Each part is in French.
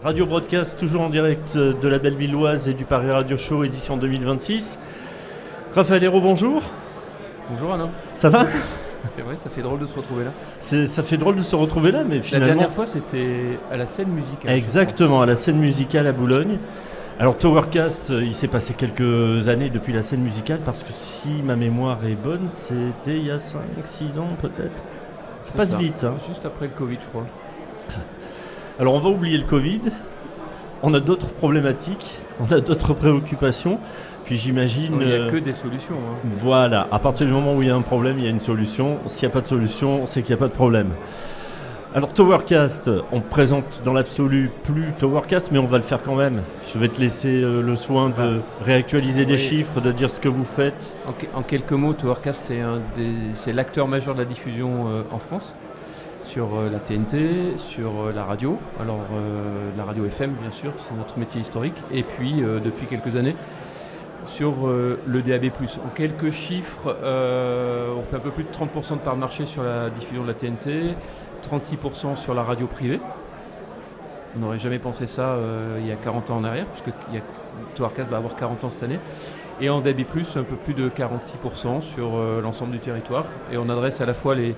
Radio Broadcast, toujours en direct de la Bellevilloise et du Paris Radio Show, édition 2026. Raphaël Hérault, bonjour. Bonjour Alain. Ça va ? C'est vrai, ça fait drôle de se retrouver là. Ça fait drôle de se retrouver là, mais finalement... La dernière fois, c'était à la scène musicale. Exactement, à la scène musicale à Boulogne. Alors Towercast, il s'est passé quelques années depuis la scène musicale, parce que si ma mémoire est bonne, c'était il y a 5-6 ans peut-être. Ça passe ça. vite. Hein. Juste après le Covid, je crois. Alors on va oublier le Covid, on a d'autres problématiques, on a d'autres préoccupations, puis j'imagine... Il n'y a que des solutions. Hein. Voilà, à partir du moment où il y a un problème, il y a une solution. S'il n'y a pas de solution, c'est qu'il n'y a pas de problème. Alors Towercast, on présente dans l'absolu plus Towercast, mais on va le faire quand même. Je vais te laisser le soin de réactualiser des chiffres, de dire ce que vous faites. En quelques mots, Towercast, c'est l'acteur majeur de la diffusion en France. Sur la TNT, sur la radio, alors la radio FM bien sûr, c'est notre métier historique, et puis depuis quelques années sur le DAB+. En quelques chiffres, on fait un peu plus de 30% de part de marché sur la diffusion de la TNT, 36% sur la radio privée. On n'aurait jamais pensé ça il y a 40 ans en arrière, puisque Towercast va avoir 40 ans cette année. Et en DAB+, un peu plus de 46% sur l'ensemble du territoire, et on adresse à la fois les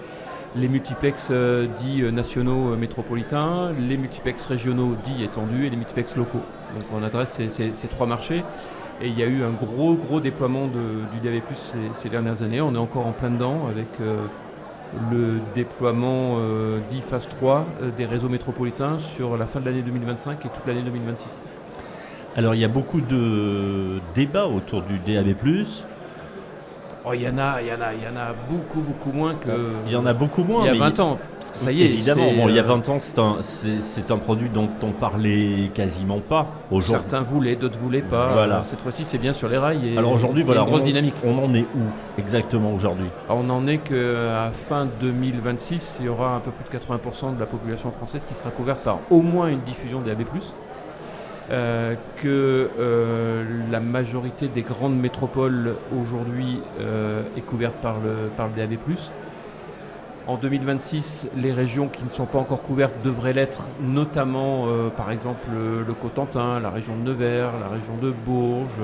multiplex dits nationaux métropolitains, les multiplex régionaux dits étendus et les multiplex locaux. Donc on adresse ces trois marchés et il y a eu un gros déploiement du DAB+ ces dernières années. On est encore en plein dedans avec le déploiement dit phase 3 des réseaux métropolitains sur la fin de l'année 2025 et toute l'année 2026. Alors il y a beaucoup de débats autour du DAB+. Oh, il y en a beaucoup moins que... Il y en a beaucoup moins. Il y a 20 ans, parce que ça y est. Évidemment, il y a 20 ans, c'est un produit dont on parlait quasiment pas. Certains voulaient, d'autres voulaient pas. Voilà. Cette fois-ci, c'est bien sur les rails. Et alors aujourd'hui, voilà, une grosse dynamique. On en est où exactement aujourd'hui ? On en est qu'à fin 2026, il y aura un peu plus de 80% de la population française qui sera couverte par au moins une diffusion DAB+. Que la majorité des grandes métropoles aujourd'hui est couverte par le DAB+. En 2026, les régions qui ne sont pas encore couvertes devraient l'être, notamment par exemple le Cotentin, la région de Nevers, la région de Bourges.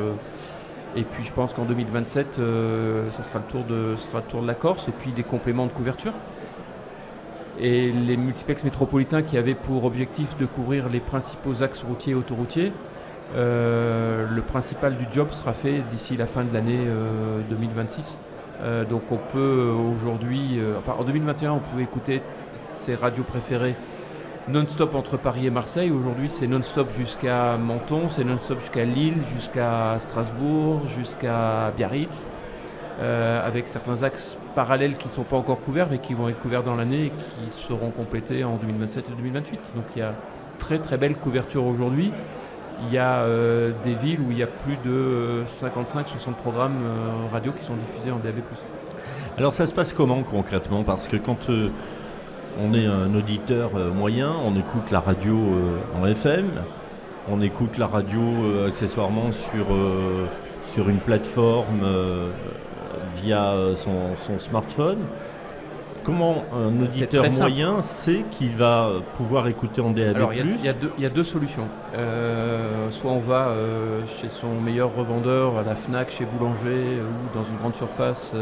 Et puis je pense qu'en 2027, ce sera le tour de la Corse et puis des compléments de couverture. Et les multiplex métropolitains qui avaient pour objectif de couvrir les principaux axes routiers et autoroutiers, le principal du job sera fait d'ici la fin de l'année 2026. Donc on peut aujourd'hui, en 2021 on pouvait écouter ses radios préférées non-stop entre Paris et Marseille. Aujourd'hui c'est non-stop jusqu'à Menton, c'est non-stop jusqu'à Lille, jusqu'à Strasbourg, jusqu'à Biarritz. Avec certains axes parallèles qui ne sont pas encore couverts mais qui vont être couverts dans l'année et qui seront complétés en 2027 et 2028. Donc il y a très belle couverture aujourd'hui. Il y a des villes où il y a plus de 55-60 programmes radio qui sont diffusés en DAB+. Alors ça se passe comment concrètement ? Parce que quand on est un auditeur moyen, on écoute la radio en FM, on écoute la radio accessoirement sur une plateforme via son smartphone. Comment un auditeur moyen sait qu'il va pouvoir écouter en DAB+? Alors il y a deux solutions. Soit on va chez son meilleur revendeur, à la Fnac, chez Boulanger ou dans une grande surface,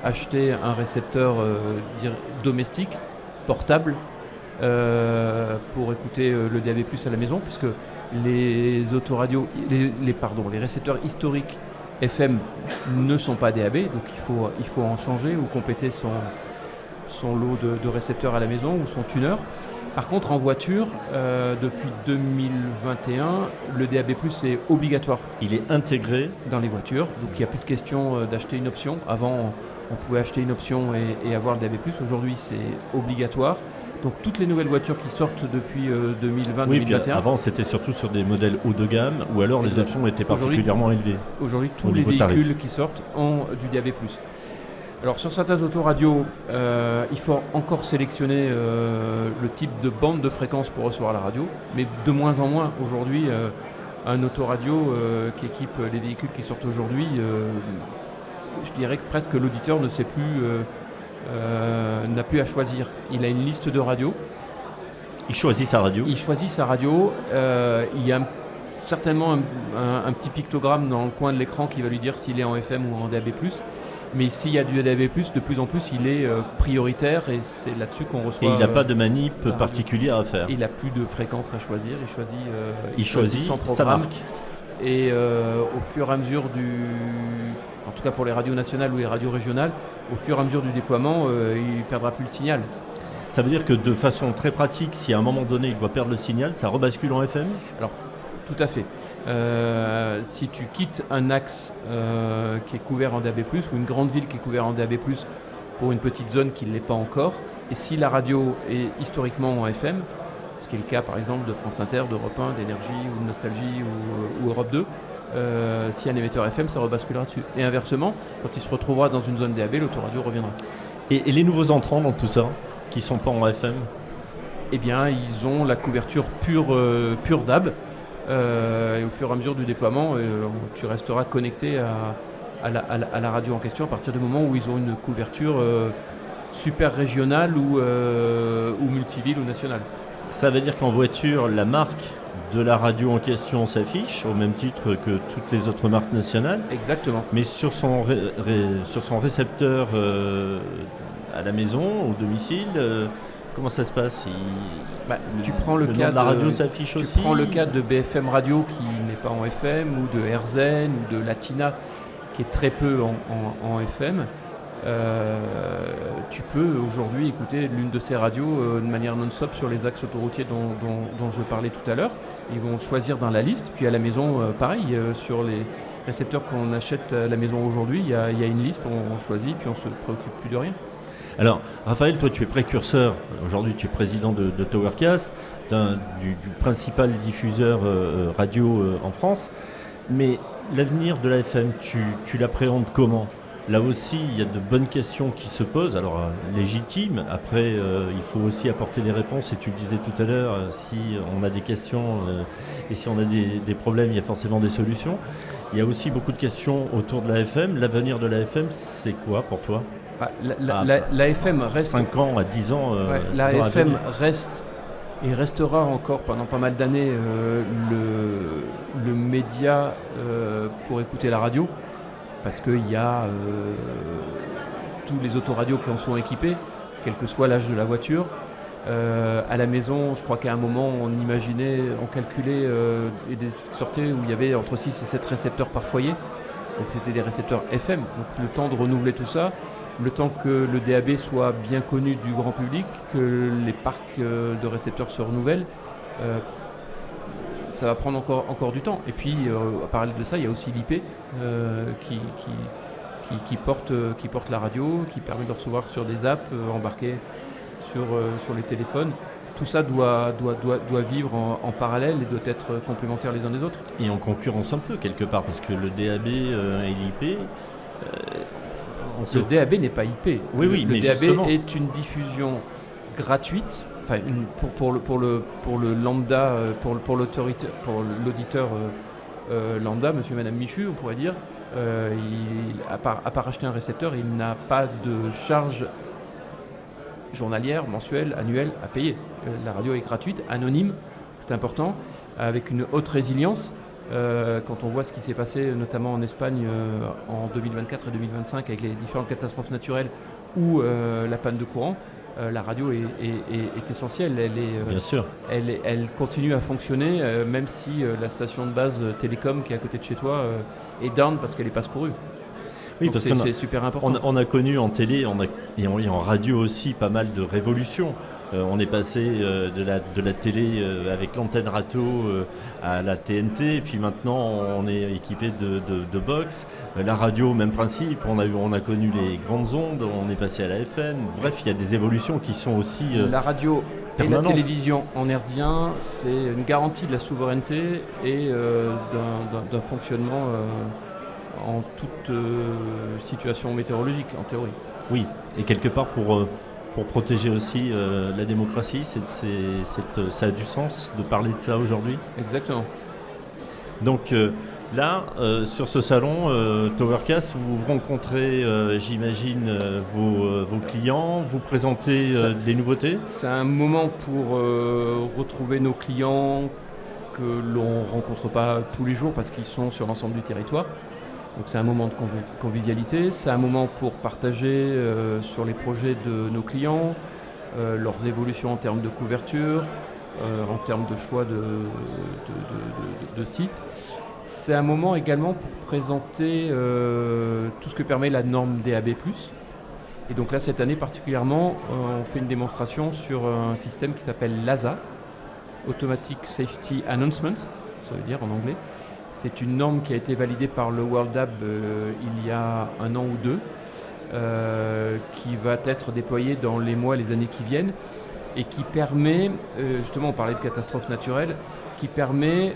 acheter un récepteur domestique, portable, pour écouter le DAB+ à la maison, puisque les autoradios, les récepteurs historiques FM ne sont pas DAB, donc il faut en changer ou compléter son lot de récepteurs à la maison ou son tuner. Par contre, en voiture, depuis 2021, le DAB+ est obligatoire. Il est intégré dans les voitures, donc il n'y a plus de question d'acheter une option. Avant, on pouvait acheter une option et avoir le DAB+. Aujourd'hui, c'est obligatoire. Donc toutes les nouvelles voitures qui sortent depuis 2020-2021... Oui, puis avant c'était surtout sur des modèles haut de gamme ou alors les options étaient particulièrement élevées. Aujourd'hui, tous les véhicules qui sortent ont du DAB+. Alors sur certains autoradios, il faut encore sélectionner le type de bande de fréquence pour recevoir la radio, mais de moins en moins aujourd'hui, un autoradio qui équipe les véhicules qui sortent aujourd'hui, je dirais que presque l'auditeur ne sait plus... n'a plus à choisir. Il a une liste de radios Il choisit sa radio. Il choisit sa radio. Il y a certainement un petit pictogramme dans le coin de l'écran qui va lui dire s'il est en FM ou en DAB+. Mais s'il y a du DAB+, de plus en plus, il est prioritaire et c'est là-dessus qu'on reçoit. Et il n'a pas de manip particulière à faire. Il n'a plus de fréquence à choisir. Il choisit son programme. Sa marque. Et au fur et à mesure en tout cas pour les radios nationales ou les radios régionales, au fur et à mesure du déploiement, il ne perdra plus le signal. Ça veut dire que de façon très pratique, si à un moment donné il doit perdre le signal, ça rebascule en FM ? Alors, tout à fait. Si tu quittes un axe qui est couvert en DAB+, ou une grande ville qui est couverte en DAB+, pour une petite zone qui ne l'est pas encore, et si la radio est historiquement en FM, ce qui est le cas par exemple de France Inter, d'Europe 1, d'Énergie ou de Nostalgie ou Europe 2, si un émetteur FM, ça rebasculera dessus. Et inversement, quand il se retrouvera dans une zone DAB, l'autoradio reviendra. Et les nouveaux entrants dans tout ça, qui ne sont pas en FM ? Eh bien, ils ont la couverture pure DAB. Et au fur et à mesure du déploiement, tu resteras connecté à la radio en question à partir du moment où ils ont une couverture super régionale ou multiville ou nationale. Ça veut dire qu'en voiture, la marque de la radio en question s'affiche au même titre que toutes les autres marques nationales. Exactement. Mais sur son récepteur à la maison, au domicile, comment ça se passe ? Tu prends le cas de la radio s'affiche aussi. Tu prends le cas de BFM Radio qui n'est pas en FM, ou de RZN ou de Latina qui est très peu en FM. Tu peux aujourd'hui écouter l'une de ces radios de manière non-stop sur les axes autoroutiers dont je parlais tout à l'heure. Ils vont choisir dans la liste, puis à la maison, pareil, sur les récepteurs qu'on achète à la maison aujourd'hui, il y a une liste, on choisit, puis on ne se préoccupe plus de rien. Alors, Raphaël, toi tu es précurseur, aujourd'hui tu es président de Towercast, du principal diffuseur radio en France, mais l'avenir de la FM, tu l'appréhendes comment ? Là aussi, il y a de bonnes questions qui se posent, alors légitimes. Après, il faut aussi apporter des réponses. Et tu le disais tout à l'heure, si on a des questions et si on a des problèmes, il y a forcément des solutions. Il y a aussi beaucoup de questions autour de la FM. L'avenir de la FM, c'est quoi pour toi ? La FM reste... 5 ans à 10 ans. La FM reste et restera encore pendant pas mal d'années le média pour écouter la radio. Parce qu'il y a tous les autoradios qui en sont équipés, quel que soit l'âge de la voiture. À la maison, je crois qu'à un moment, on calculait des études qui sortaient où il y avait entre 6 et 7 récepteurs par foyer. Donc c'était des récepteurs FM. Donc le temps de renouveler tout ça, le temps que le DAB soit bien connu du grand public, que les parcs de récepteurs se renouvellent, ça va prendre encore du temps. Et puis, à parallèle de ça, il y a aussi l'IP qui porte la radio, qui permet de recevoir sur des apps embarquées sur les téléphones. Tout ça doit vivre en parallèle et doit être complémentaire les uns des autres. Et en concurrence un peu, quelque part, parce que le DAB et l'IP... Le DAB n'est pas IP. Oui, le mais DAB justement. est une diffusion gratuite. Enfin, pour le lambda, pour l'auditeur lambda, monsieur et madame Michu, on pourrait dire, à part acheter un récepteur, il n'a pas de charge journalière, mensuelle, annuelle à payer. La radio est gratuite, anonyme, c'est important, avec une haute résilience. Quand on voit ce qui s'est passé notamment en Espagne en 2024 et 2025 avec les différentes catastrophes naturelles ou la panne de courant, la radio est essentielle. Bien sûr. Elle continue à fonctionner même si la station de base télécom qui est à côté de chez toi est down parce qu'elle n'est pas secourue. Oui, donc parce que c'est super important. On a connu en télé et en radio aussi pas mal de révolutions. On est passé de la télé avec l'antenne râteau à la TNT, et puis maintenant on est équipé de box. La radio, même principe, on a connu les grandes ondes, on est passé à la FM. Bref, il y a des évolutions qui sont aussi la radio permanentes. Et la télévision en herdien, c'est une garantie de la souveraineté et d'un fonctionnement en toute situation météorologique, en théorie. Oui, et quelque part pour protéger aussi la démocratie, ça a du sens de parler de ça aujourd'hui. Exactement. Donc Là, sur ce salon Towercast, vous rencontrez, j'imagine, vos clients, vous présentez des nouveautés. C'est un moment pour retrouver nos clients que l'on ne rencontre pas tous les jours parce qu'ils sont sur l'ensemble du territoire. Donc c'est un moment de convivialité, c'est un moment pour partager sur les projets de nos clients, leurs évolutions en termes de couverture, en termes de choix de sites. C'est un moment également pour présenter tout ce que permet la norme DAB+. Et donc là, cette année particulièrement, on fait une démonstration sur un système qui s'appelle LASA, Automatic Safety Announcement, ça veut dire en anglais. C'est une norme qui a été validée par le World DAB il y a 1 an ou 2, qui va être déployée dans les mois, les années qui viennent, et qui permet, justement on parlait de catastrophes naturelles, qui permet,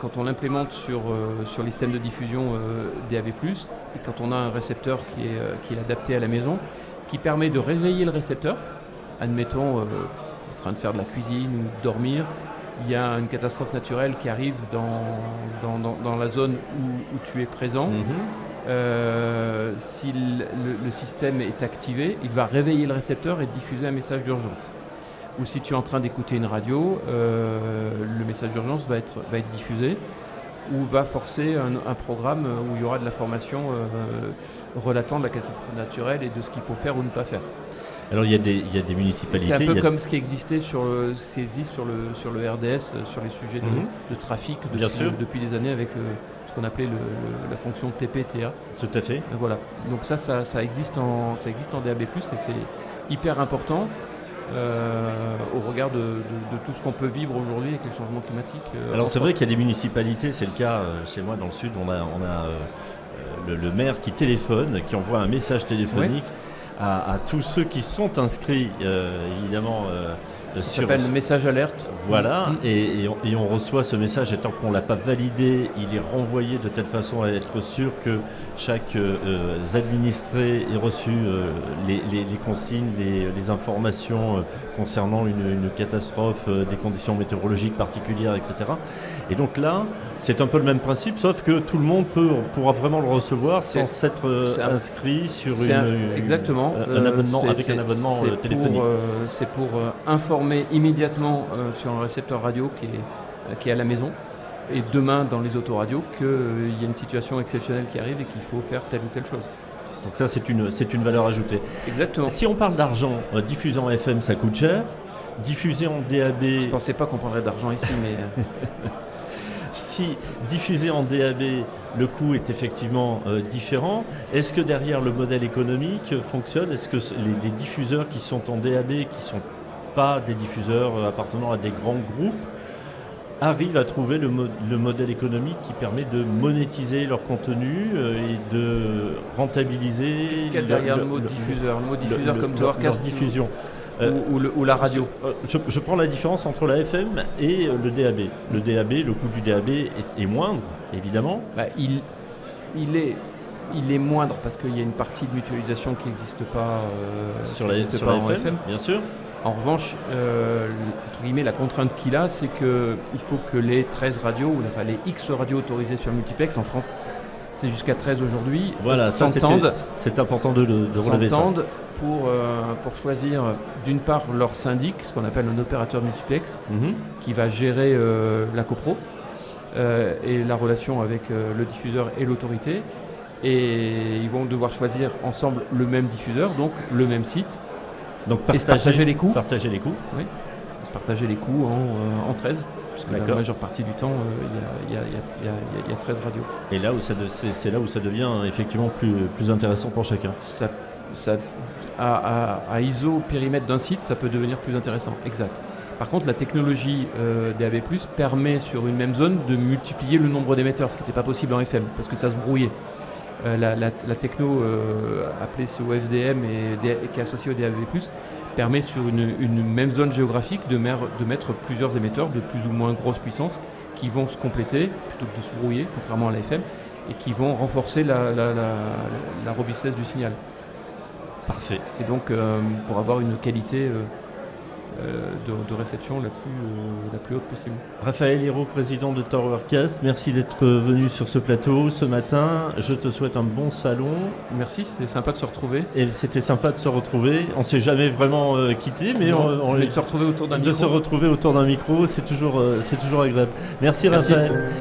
quand on l'implémente sur les systèmes de diffusion DAB+, et quand on a un récepteur qui est adapté à la maison, qui permet de réveiller le récepteur, admettons en train de faire de la cuisine ou de dormir, il y a une catastrophe naturelle qui arrive dans la zone où tu es présent. Si le système est activé, il va réveiller le récepteur et diffuser un message d'urgence. Ou si tu es en train d'écouter une radio, le message d'urgence va être diffusé, ou va forcer un programme où il y aura de l'information relatant de la catastrophe naturelle et de ce qu'il faut faire ou ne pas faire. Alors il y a des municipalités. C'est un peu comme ce qui existait sur le RDS, sur les sujets de trafic depuis des années avec ce qu'on appelait la fonction TP-TA. Tout à fait. Voilà. Donc ça existe en DAB+, et c'est hyper important. Au regard de tout ce qu'on peut vivre aujourd'hui avec les changements climatiques. Alors c'est vrai qu'il y a des municipalités, c'est le cas chez moi dans le sud, on a le maire qui téléphone, qui envoie un message téléphonique à tous ceux qui sont inscrits, évidemment. Ça s'appelle le message alerte. Voilà, et on reçoit ce message, et tant qu'on ne l'a pas validé, il est renvoyé de telle façon à être sûr que chaque administré ait reçu les consignes, les informations concernant une catastrophe, des conditions météorologiques particulières, etc. Et donc là, c'est un peu le même principe, sauf que tout le monde pourra vraiment le recevoir sans s'être inscrit sur exactement. Un abonnement, avec un abonnement téléphonique. C'est pour informer immédiatement sur un récepteur radio qui est à la maison, et demain dans les autoradios qu'il y a une situation exceptionnelle qui arrive et qu'il faut faire telle ou telle chose. Donc ça, c'est une valeur ajoutée. Exactement. Si on parle d'argent, diffuser en FM, ça coûte cher. Diffuser en DAB... Je ne pensais pas qu'on parlerait d'argent ici, mais... Si diffuser en DAB, le coût est effectivement différent, est-ce que derrière le modèle économique fonctionne? Est-ce que les diffuseurs qui sont en DAB, qui ne sont pas des diffuseurs appartenant à des grands groupes, arrivent à trouver le modèle économique qui permet de monétiser leur contenu et de rentabiliser... Qu'est-ce qu'il y a derrière le mot diffuseur? Le mot diffuseur comme Towercast diffusion. Ou la radio. Je prends la différence entre la FM et le DAB. Le DAB, le coût du DAB est moindre, évidemment. Il est moindre parce qu'il y a une partie de mutualisation qui n'existe pas, sur la FM, bien sûr. En revanche, entre guillemets, la contrainte qu'il a, c'est qu'il faut que les 13 radios, les X radios autorisées sur multiplex en France, c'est jusqu'à 13 aujourd'hui, voilà, s'entendent. C'est important de relever ça. S'entendent pour choisir d'une part leur syndic, ce qu'on appelle un opérateur multiplex, qui va gérer la copro et la relation avec le diffuseur et l'autorité. Et ils vont devoir choisir ensemble le même diffuseur, donc le même site. Donc et se partager les coûts. Partager les coûts. Oui. Se partager les coûts en 13. Parce que la majeure partie du temps, il y a 13 radios. Et là où c'est là où ça devient effectivement plus intéressant pour chacun. À ISO périmètre d'un site, ça peut devenir plus intéressant. Exact. Par contre, la technologie DAB+, permet sur une même zone de multiplier le nombre d'émetteurs, ce qui n'était pas possible en FM, parce que ça se brouillait. La techno appelée COFDM et qui est associée au DAB+, permet sur une même zone géographique de mettre plusieurs émetteurs de plus ou moins grosse puissance qui vont se compléter plutôt que de se brouiller, contrairement à la FM, et qui vont renforcer la robustesse du signal. Parfait. Et donc pour avoir une qualité de réception la plus haute possible. Raphaël Hérault, président de Towercast, merci d'être venu sur ce plateau ce matin. Je te souhaite un bon salon. Merci, c'était sympa de se retrouver. Et c'était sympa de se retrouver. On ne s'est jamais vraiment quitté, mais de se retrouver autour d'un micro. De se retrouver autour d'un micro, c'est toujours agréable. Merci Raphaël.